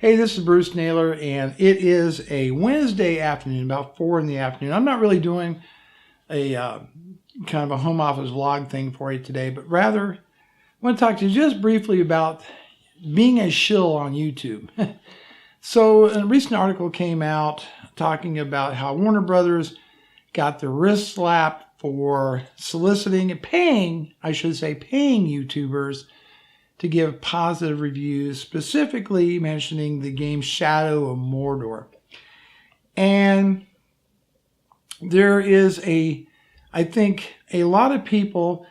Hey, this is Bruce Naylor, and it is a Wednesday afternoon, about 4 in the afternoon. I'm not really doing a kind of a home office vlog thing for you today, but rather I want to talk to you just briefly about being a shill on YouTube. So a recent article came out talking about how Warner Brothers got their wrist slapped for soliciting and paying YouTubers to give positive reviews, specifically mentioning the game Shadow of Mordor. And there is I think a lot of people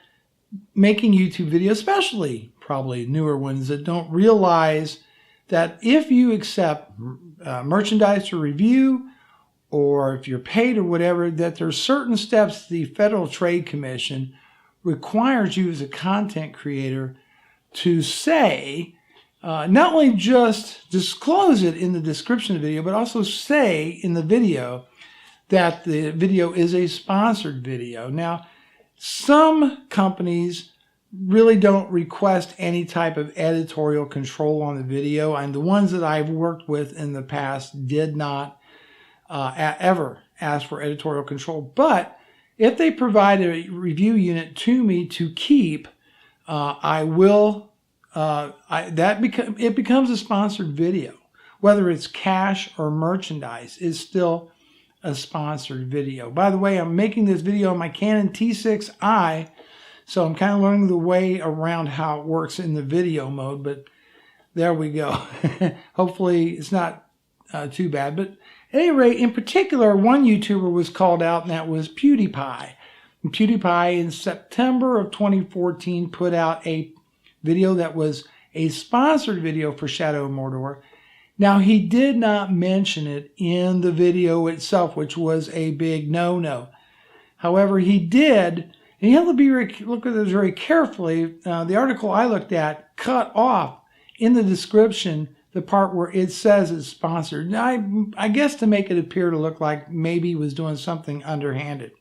making YouTube videos, especially probably newer ones, that don't realize that if you accept merchandise to review, or if you're paid or whatever, that there are certain steps the Federal Trade Commission requires you as a content creator to say, not only just disclose it in the description of the video, but also say in the video that the video is a sponsored video. Now, some companies really don't request any type of editorial control on the video, and the ones that I've worked with in the past did not ever ask for editorial control. But if they provide a review unit to me to keep, it becomes a sponsored video. Whether it's cash or merchandise, is still a sponsored video. By the way, I'm making this video on my Canon T6i, so I'm kind of learning the way around how it works in the video mode, but there we go. Hopefully it's not too bad. But at any rate, in particular, one YouTuber was called out, and that was PewDiePie. And PewDiePie in September of 2014 put out a video that was a sponsored video for Shadow of Mordor. Now, he did not mention it in the video itself, which was a big no-no. However, he did, and you have to look at this very carefully. The article I looked at cut off in the description the part where it says it's sponsored. Now, I guess to make it appear to look like maybe he was doing something underhanded.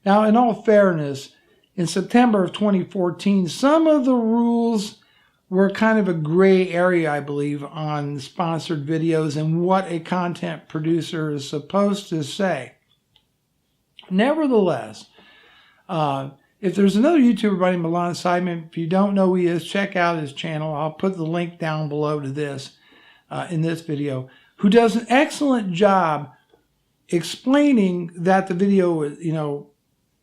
Now, in all fairness, in September of 2014, some of the rules were kind of a gray area, I believe, on sponsored videos and what a content producer is supposed to say. Nevertheless, if there's another YouTuber by the name of Milan Simon, if you don't know who he is, check out his channel. I'll put the link down below to this in this video, who does an excellent job explaining that the video,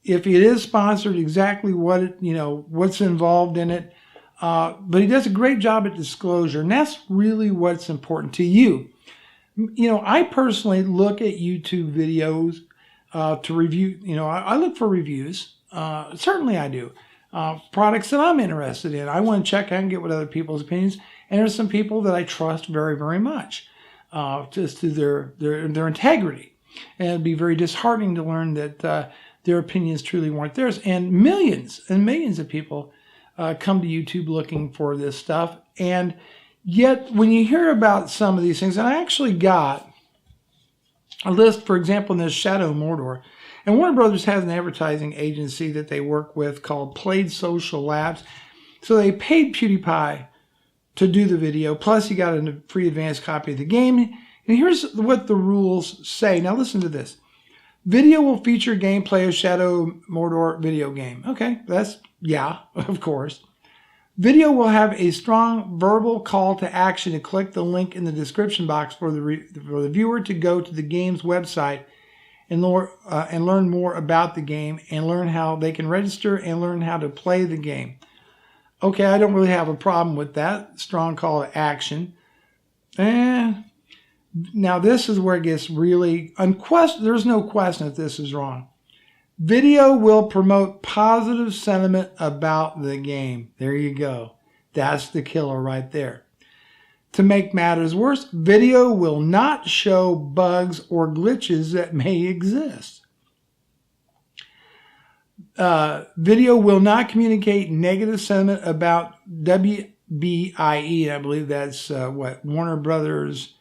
if it is sponsored, exactly what what's involved in it. But he does a great job at disclosure, and that's really what's important to you. I personally look at YouTube videos to review. I look for reviews. Certainly I do. Products that I'm interested in. I want to check out and get what other people's opinions. And there's some people that I trust very, very much, just to their integrity. And it'd be very disheartening to learn that their opinions truly weren't theirs. And millions of people come to YouTube looking for this stuff. And yet, when you hear about some of these things, and I actually got a list, for example, in this Shadow of Mordor. And Warner Brothers has an advertising agency that they work with called Played Social Labs. So they paid PewDiePie to do the video, plus he got a free advanced copy of the game. And here's what the rules say. Now listen to this. Video will feature gameplay of Shadow of Mordor video game. Okay, yeah, of course. Video will have a strong verbal call to action to click the link in the description box for the viewer to go to the game's website and learn more about the game and learn how they can register and learn how to play the game. Okay, I don't really have a problem with that. Strong call to action. Now this is where it gets really there's no question that this is wrong. Video will promote positive sentiment about the game. There you go. That's the killer right there. To make matters worse, video will not show bugs or glitches that may exist. Video will not communicate negative sentiment about WBIE. I believe that's Warner Brothers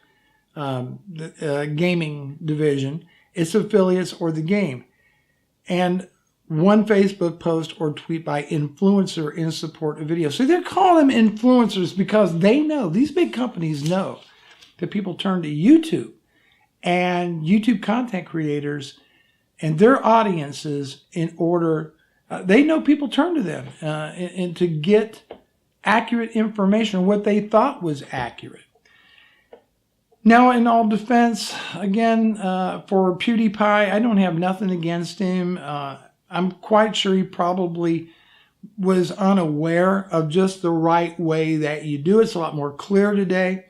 gaming division, its affiliates, or the game. And one Facebook post or tweet by influencer in support of video. So they're calling them influencers because they know, these big companies know that people turn to YouTube and YouTube content creators and their audiences in order, they know people turn to them and to get accurate information, what they thought was accurate. Now, in all defense, again, for PewDiePie, I don't have nothing against him. I'm quite sure he probably was unaware of just the right way that you do it. It's a lot more clear today.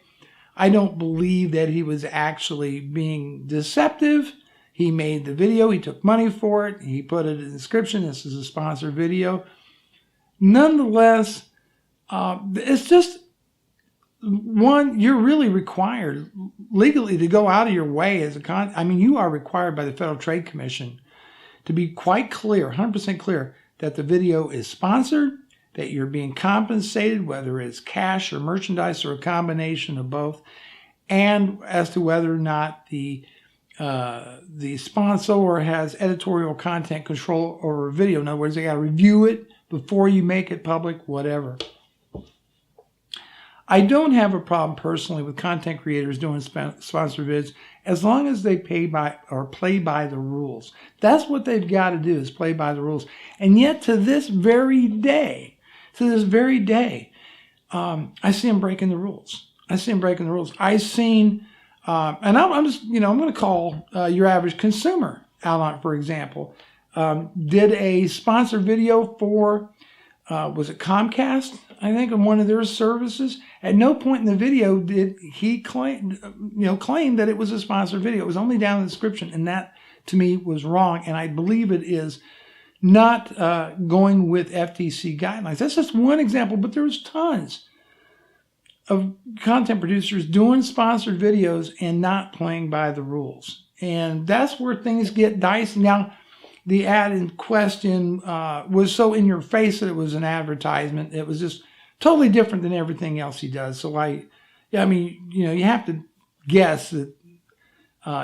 I don't believe that he was actually being deceptive. He made the video. He took money for it. He put it in the description. This is a sponsored video. Nonetheless, it's just, one, you're really required legally to go out of your way as I mean, you are required by the Federal Trade Commission to be quite clear, 100% clear, that the video is sponsored, that you're being compensated, whether it's cash or merchandise or a combination of both, and as to whether or not the sponsor has editorial content control over a video. In other words, they got to review it before you make it public, whatever. I don't have a problem personally with content creators doing sponsored vids as long as they pay by or play by the rules. That's what they've got to do, is play by the rules. And yet to this very day, I see them breaking the rules. I've seen, and I'm just, I'm going to call your average consumer out on it, for example. Did a sponsored video for, was it Comcast? I think on one of their services. At no point in the video did he claim that it was a sponsored video. It was only down in the description, and that to me was wrong. And I believe it is not going with FTC guidelines. That's just one example, but there's tons of content producers doing sponsored videos and not playing by the rules. And that's where things get dicey. Now, the ad in question was so in your face that it was an advertisement. It was just totally different than everything else he does. So you have to guess that,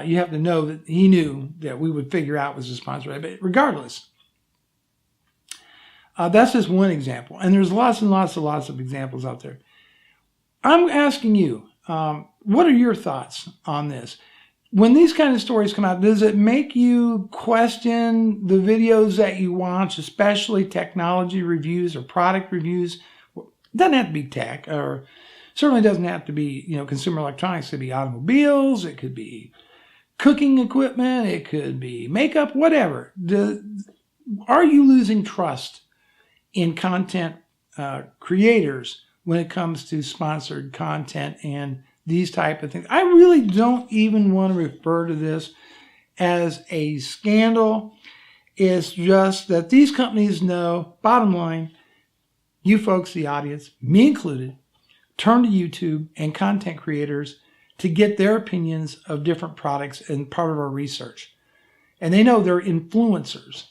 you have to know that he knew that we would figure out was a sponsor. But regardless, that's just one example. And there's lots and lots of examples out there. I'm asking you, what are your thoughts on this? When these kind of stories come out, does it make you question the videos that you watch, especially technology reviews or product reviews? It doesn't have to be tech, or certainly doesn't have to be, consumer electronics. It could be automobiles, it could be cooking equipment, it could be makeup, whatever. Are you losing trust in content creators when it comes to sponsored content and these type of things? I really don't even want to refer to this as a scandal. It's just that these companies know, bottom line, you folks, the audience, me included, turn to YouTube and content creators to get their opinions of different products and part of our research. And they know they're influencers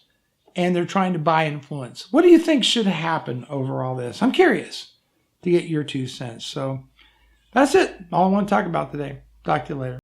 and they're trying to buy influence. What do you think should happen over all this? I'm curious to get your 2 cents. So that's it. All I want to talk about today. Talk to you later.